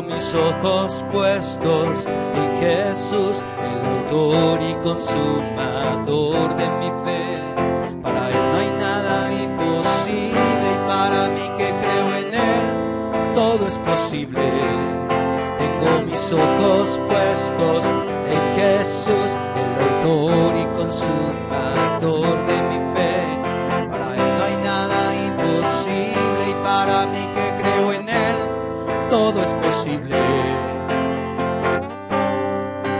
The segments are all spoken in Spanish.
mis ojos puestos en Jesús, el autor y consumador de mi fe. Para Él no hay nada imposible y para mí que creo en Él todo es posible. Tengo mis ojos puestos en Jesús, el autor y consumador de mi fe. Para Él no hay nada imposible y para mí que creo en Él todo es posible.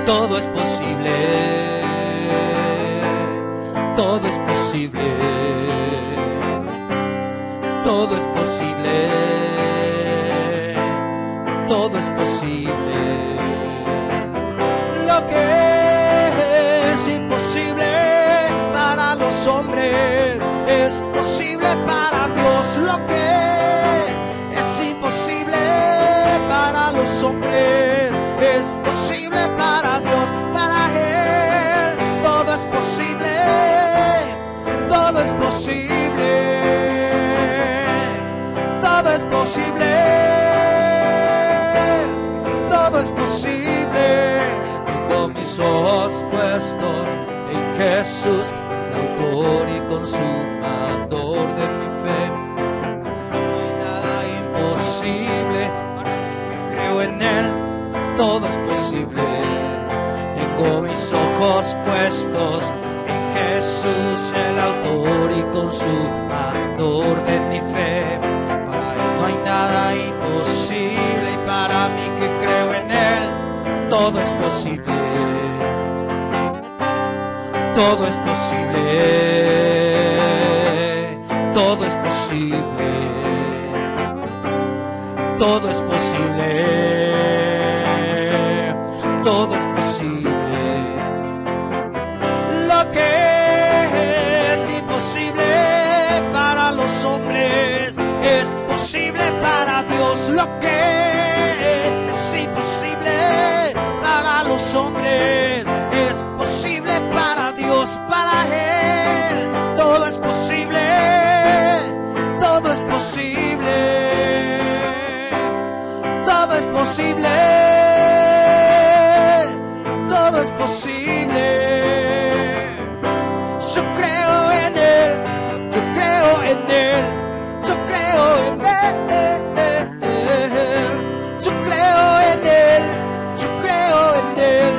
Todo es posible. Todo es posible. Todo es posible. Todo es posible. Lo que es imposible para los hombres es posible para Dios. Lo que es imposible para los hombres es posible para Dios. Para Él todo es posible. Todo es posible. Todo es posible. Todo es posible. Tengo mis ojos puestos en Jesús, el autor y consumador de mi fe. No hay nada imposible para mí que creo en Él, todo es posible. Tengo mis ojos puestos en Jesús, el autor y consumador de mi fe. Para Él no hay nada imposible y para mí que creo en Él todo es posible. Todo es posible. Todo es posible. Todo es posible. Todo es posible. Lo que es imposible para los hombres es posible para Dios. Lo que es imposible para los hombres es posible para Dios. Para Él todo es posible. Todo es posible. Todo es posible. Todo es posible. Yo creo en Él. Yo creo en Él. Yo creo en Él. Yo creo en Él. Yo creo en Él.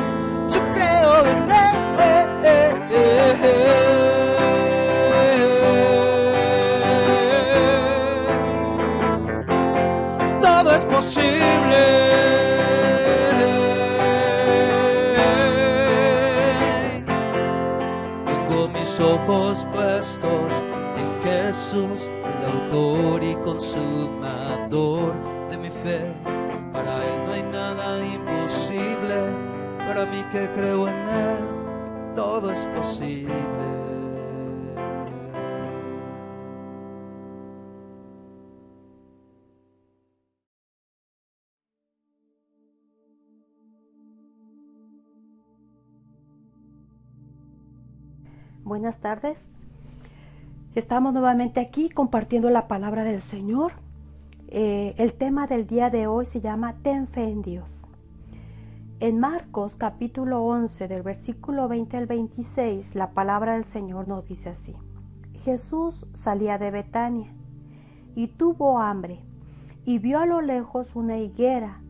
Yo creo en Él. Todo es posible. Tengo mis ojos puestos en Jesús, el autor y consumador de mi fe. Para Él no hay nada imposible, para mí que creo en Él todo es posible. Buenas tardes. Estamos nuevamente aquí compartiendo la palabra del Señor. El tema del día de hoy se llama Ten fe en Dios. En Marcos capítulo 11 del versículo 20 al 26, la palabra del Señor nos dice así: Jesús salía de Betania y tuvo hambre y vio a lo lejos una higuera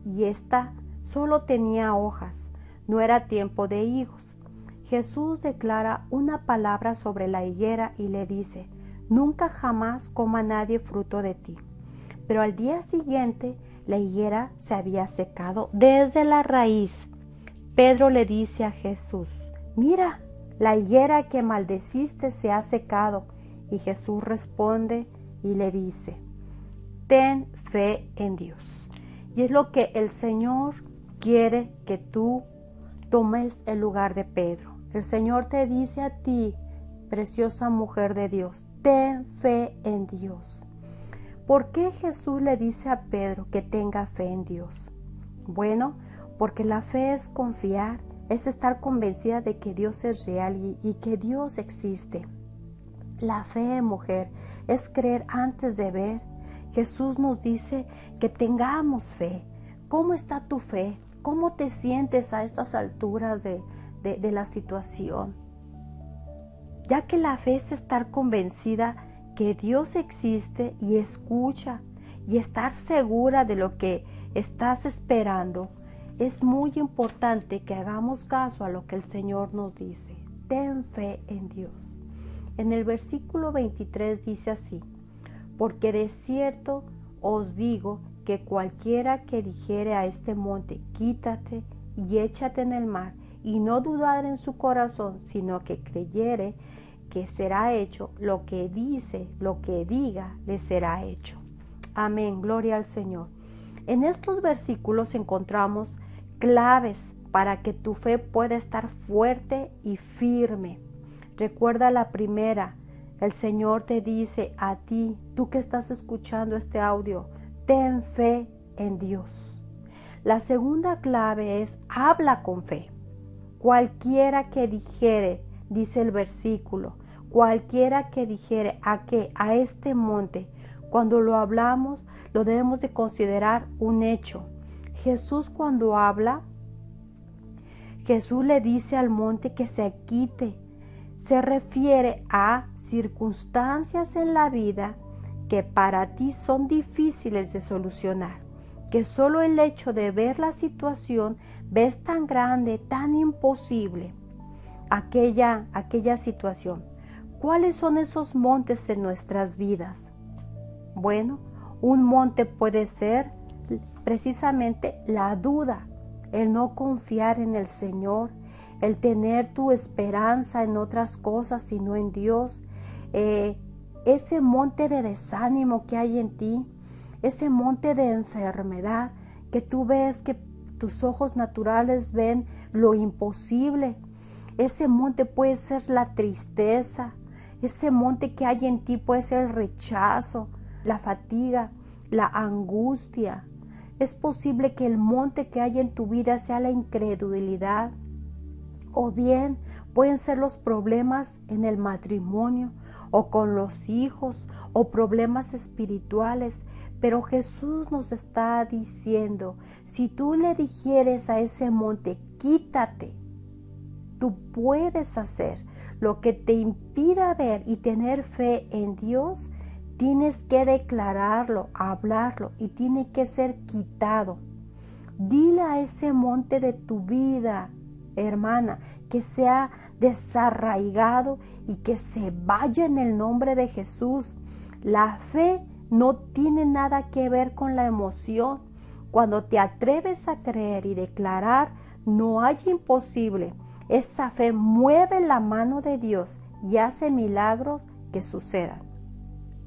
y ésta solo tenía hojas, no era tiempo de higos. Jesús declara una palabra sobre la higuera y le dice: nunca jamás coma nadie fruto de ti. Pero al día siguiente la higuera se había secado desde la raíz. Pedro le dice a Jesús: mira, la higuera que maldeciste se ha secado. Y Jesús responde y le dice: ten fe en Dios. Y es lo que el Señor quiere que tú tomes el lugar de Pedro. El Señor te dice a ti, preciosa mujer de Dios, ten fe en Dios. ¿Por qué Jesús le dice a Pedro que tenga fe en Dios? Bueno, porque la fe es confiar, es estar convencida de que Dios es real y que Dios existe. La fe, mujer, es creer antes de ver. Jesús nos dice que tengamos fe. ¿Cómo está tu fe? ¿Cómo te sientes a estas alturas de la situación? Ya que la fe es estar convencida que Dios existe y escucha, y estar segura de lo que estás esperando, es muy importante que hagamos caso a lo que el Señor nos dice. Ten fe en Dios. En el versículo 23 dice así: porque de cierto os digo que cualquiera que dijere a este monte, quítate y échate en el mar, y no dudar en su corazón, sino que creyere que será hecho lo que dice, lo que diga, le será hecho. Amén, gloria al Señor. En estos versículos encontramos claves para que tu fe pueda estar fuerte y firme. Recuerda la primera: el Señor te dice a ti, tú que estás escuchando este audio, ten fe en Dios. La segunda clave es: habla con fe. Cualquiera que dijere, dice el versículo, cualquiera que dijere a este monte, cuando lo hablamos, lo debemos de considerar un hecho. Jesús, cuando habla, Jesús le dice al monte que se quite. Se refiere a circunstancias en la vida que para ti son difíciles de solucionar, que solo el hecho de ver la situación ves tan grande, tan imposible, aquella situación. ¿Cuáles son esos montes en nuestras vidas? Bueno, un monte puede ser precisamente la duda, el no confiar en el Señor, el tener tu esperanza en otras cosas sino en Dios, ese monte de desánimo que hay en ti, ese monte de enfermedad que tú ves que tus ojos naturales ven lo imposible. Ese monte puede ser la tristeza, ese monte que hay en ti puede ser el rechazo, la fatiga, la angustia. Es posible que el monte que hay en tu vida sea la incredulidad, o bien pueden ser los problemas en el matrimonio o con los hijos o problemas espirituales. Pero Jesús nos está diciendo, si tú le dijeres a ese monte, quítate, tú puedes hacer lo que te impida ver y tener fe en Dios. Tienes que declararlo, hablarlo, y tiene que ser quitado. Dile a ese monte de tu vida, hermana, que sea desarraigado y que se vaya en el nombre de Jesús. La fe no tiene nada que ver con la emoción. Cuando te atreves a creer y declarar, no hay imposible. Esa fe mueve la mano de Dios y hace milagros que sucedan.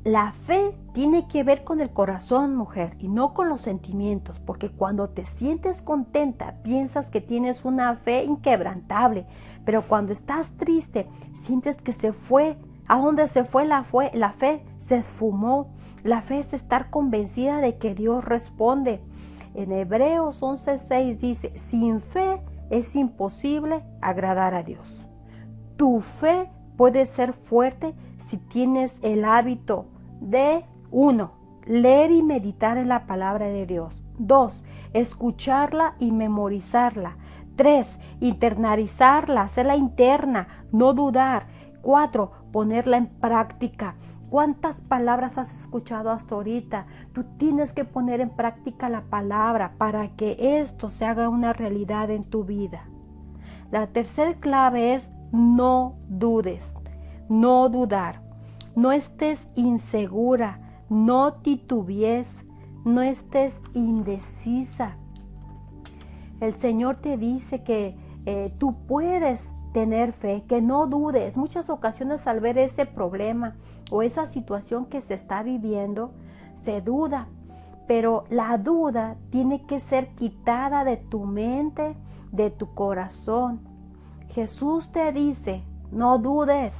La fe tiene que ver con el corazón, mujer, y no con los sentimientos, porque cuando te sientes contenta, piensas que tienes una fe inquebrantable, pero cuando estás triste, sientes que se fue. ¿A dónde se fue la fe? Se esfumó. La fe es estar convencida de que Dios responde. En Hebreos 11:6 dice, sin fe es imposible agradar a Dios. Tu fe puede ser fuerte si tienes el hábito de 1. Leer y meditar en la palabra de Dios. 2. Escucharla y memorizarla. 3. Internalizarla, hacerla interna, no dudar. 4. Ponerla en práctica. ¿Cuántas palabras has escuchado hasta ahorita? Tú tienes que poner en práctica la palabra para que esto se haga una realidad en tu vida. La tercera clave es no dudes, no dudar. No estés insegura, no titubees, no estés indecisa. El Señor te dice que tú puedes tener fe, que no dudes. Muchas ocasiones al ver ese problema o esa situación que se está viviendo, se duda. Pero la duda tiene que ser quitada de tu mente, de tu corazón. Jesús te dice, no dudes.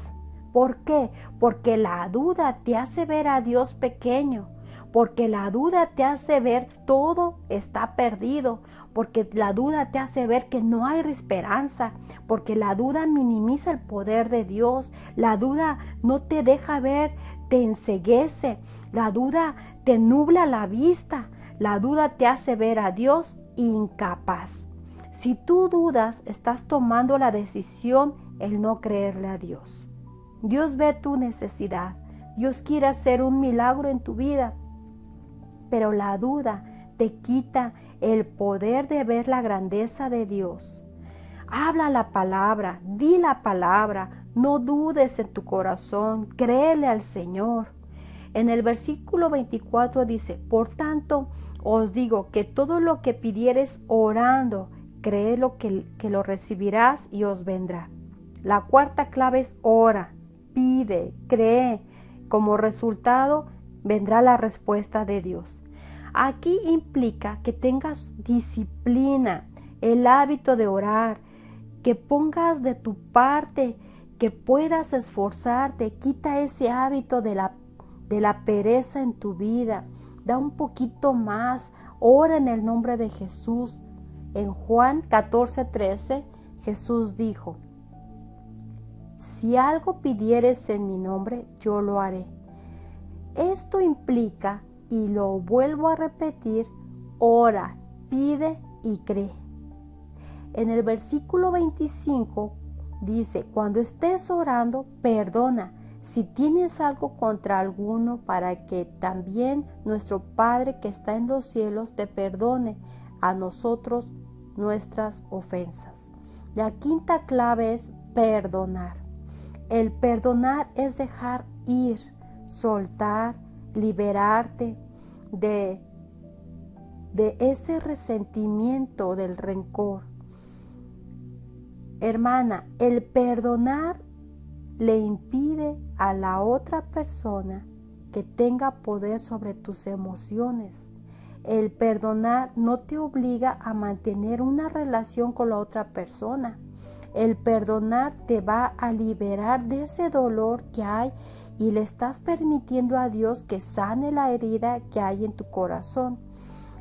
¿Por qué? Porque la duda te hace ver a Dios pequeño, porque la duda te hace ver todo está perdido, porque la duda te hace ver que no hay esperanza, porque la duda minimiza el poder de Dios, la duda no te deja ver, te enceguece, la duda te nubla la vista, La duda te hace ver a Dios incapaz. Si tú dudas, estás tomando la decisión el no creerle a Dios. Dios ve tu necesidad. Dios quiere hacer un milagro en tu vida, pero la duda te quita el poder de ver la grandeza de Dios. Habla la palabra, di la palabra, no dudes en tu corazón, créele al Señor. En el versículo 24 dice, por tanto, os digo que todo lo que pidiereis orando, créelo que lo recibirás y os vendrá. La cuarta clave es ora, pide, cree. Como resultado, vendrá la respuesta de Dios. Aquí implica que tengas disciplina, el hábito de orar, que pongas de tu parte, que puedas esforzarte. Quita ese hábito de la pereza en tu vida. Da un poquito más. Ora en el nombre de Jesús. En Juan 14:13, Jesús dijo, si algo pidieres en mi nombre, yo lo haré. Esto implica, y lo vuelvo a repetir, ora, pide y cree. En el versículo 25 dice, cuando estés orando, perdona si tienes algo contra alguno, para que también nuestro Padre que está en los cielos te perdone a nosotros nuestras ofensas. La quinta clave es perdonar. El perdonar es dejar ir, soltar, liberarte de ese resentimiento, del rencor. Hermana, el perdonar le impide a la otra persona que tenga poder sobre tus emociones. El perdonar no te obliga a mantener una relación con la otra persona. El perdonar te va a liberar de ese dolor que hay y le estás permitiendo a Dios que sane la herida que hay en tu corazón.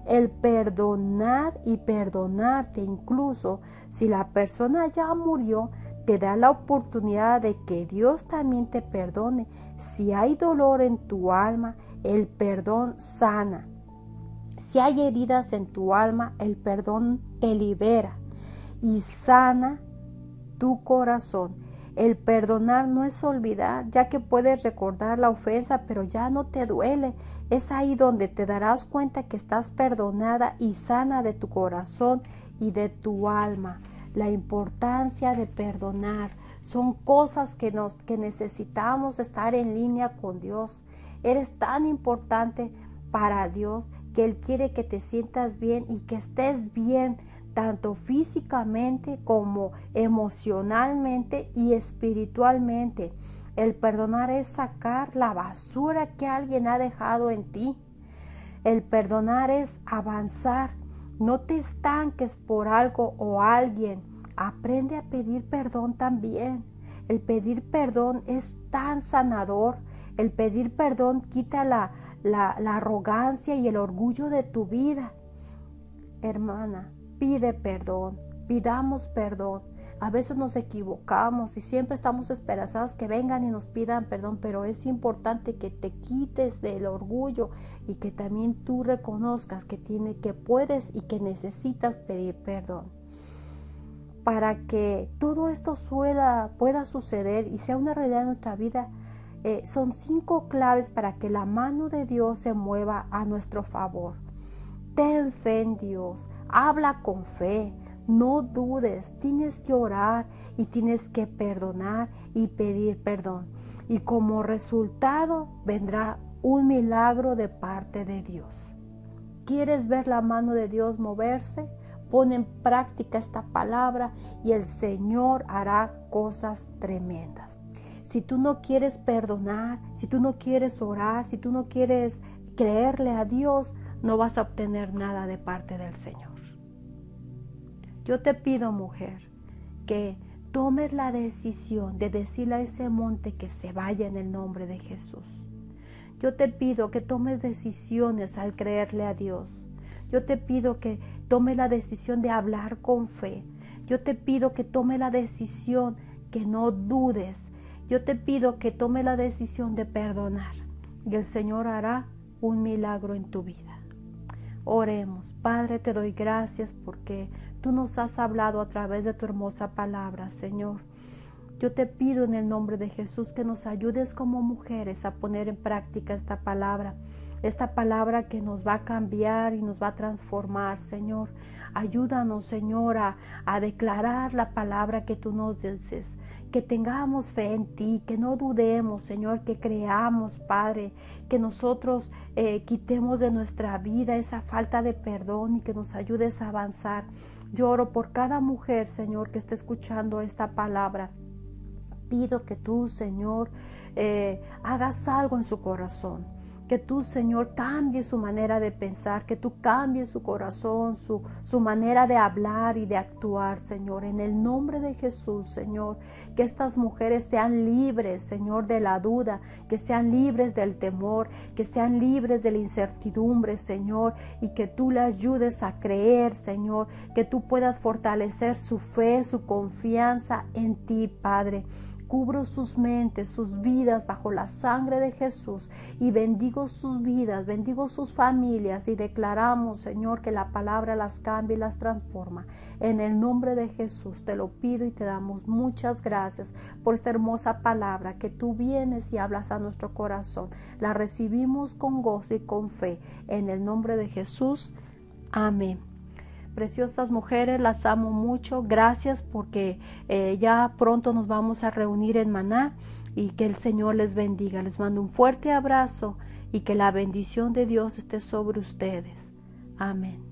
El perdonar y perdonarte, incluso si la persona ya murió, te da la oportunidad de que Dios también te perdone. Si hay dolor en tu alma, el perdón sana. Si hay heridas en tu alma, el perdón te libera y sana tu corazón. El perdonar no es olvidar, ya que puedes recordar la ofensa, pero ya no te duele. Es ahí donde te darás cuenta que estás perdonada y sana de tu corazón y de tu alma. La importancia de perdonar son cosas que necesitamos estar en línea con Dios. Eres tan importante para Dios que Él quiere que te sientas bien y que estés bien, tanto físicamente como emocionalmente y espiritualmente. El perdonar es sacar la basura que alguien ha dejado en ti. El perdonar es avanzar. No te estanques por algo o alguien. Aprende a pedir perdón también. El pedir perdón es tan sanador. El pedir perdón quita la arrogancia y el orgullo de tu vida. Hermana, pide perdón, pidamos perdón. A veces nos equivocamos y siempre estamos esperanzados que vengan y nos pidan perdón, pero es importante que te quites del orgullo y que también tú reconozcas que puedes y que necesitas pedir perdón. Para que todo esto pueda suceder y sea una realidad en nuestra vida, son 5 claves para que la mano de Dios se mueva a nuestro favor. Ten fe en Dios, habla con fe, no dudes, tienes que orar y tienes que perdonar y pedir perdón. Y como resultado vendrá un milagro de parte de Dios. ¿Quieres ver la mano de Dios moverse? Pon en práctica esta palabra y el Señor hará cosas tremendas. Si tú no quieres perdonar, si tú no quieres orar, si tú no quieres creerle a Dios, no vas a obtener nada de parte del Señor. Yo te pido, mujer, que tomes la decisión de decirle a ese monte que se vaya en el nombre de Jesús. Yo te pido que tomes decisiones al creerle a Dios. Yo te pido que tomes la decisión de hablar con fe. Yo te pido que tomes la decisión que no dudes. Yo te pido que tomes la decisión de perdonar. Y el Señor hará un milagro en tu vida. Oremos. Padre, te doy gracias porque tú nos has hablado a través de tu hermosa palabra, Señor. Yo te pido en el nombre de Jesús que nos ayudes como mujeres a poner en práctica esta palabra que nos va a cambiar y nos va a transformar, Señor. Ayúdanos, Señor, a declarar la palabra que tú nos dices, que tengamos fe en ti, que no dudemos, Señor, que creamos, Padre, que nosotros quitemos de nuestra vida esa falta de perdón y que nos ayudes a avanzar. Yo oro por cada mujer, Señor, que esté escuchando esta palabra. Pido que tú, Señor, hagas algo en su corazón. Que tú, Señor, cambies su manera de pensar, que tú cambies su corazón, su manera de hablar y de actuar, Señor. En el nombre de Jesús, Señor, que estas mujeres sean libres, Señor, de la duda, que sean libres del temor, que sean libres de la incertidumbre, Señor, y que tú le ayudes a creer, Señor, que tú puedas fortalecer su fe, su confianza en ti, Padre. Cubro sus mentes, sus vidas bajo la sangre de Jesús y bendigo sus vidas, bendigo sus familias y declaramos, Señor, que la palabra las cambia y las transforma. En el nombre de Jesús te lo pido y te damos muchas gracias por esta hermosa palabra que tú vienes y hablas a nuestro corazón. La recibimos con gozo y con fe. En el nombre de Jesús. Amén. Preciosas mujeres, las amo mucho. Gracias porque ya pronto nos vamos a reunir en Maná y que el Señor les bendiga. Les mando un fuerte abrazo y que la bendición de Dios esté sobre ustedes. Amén.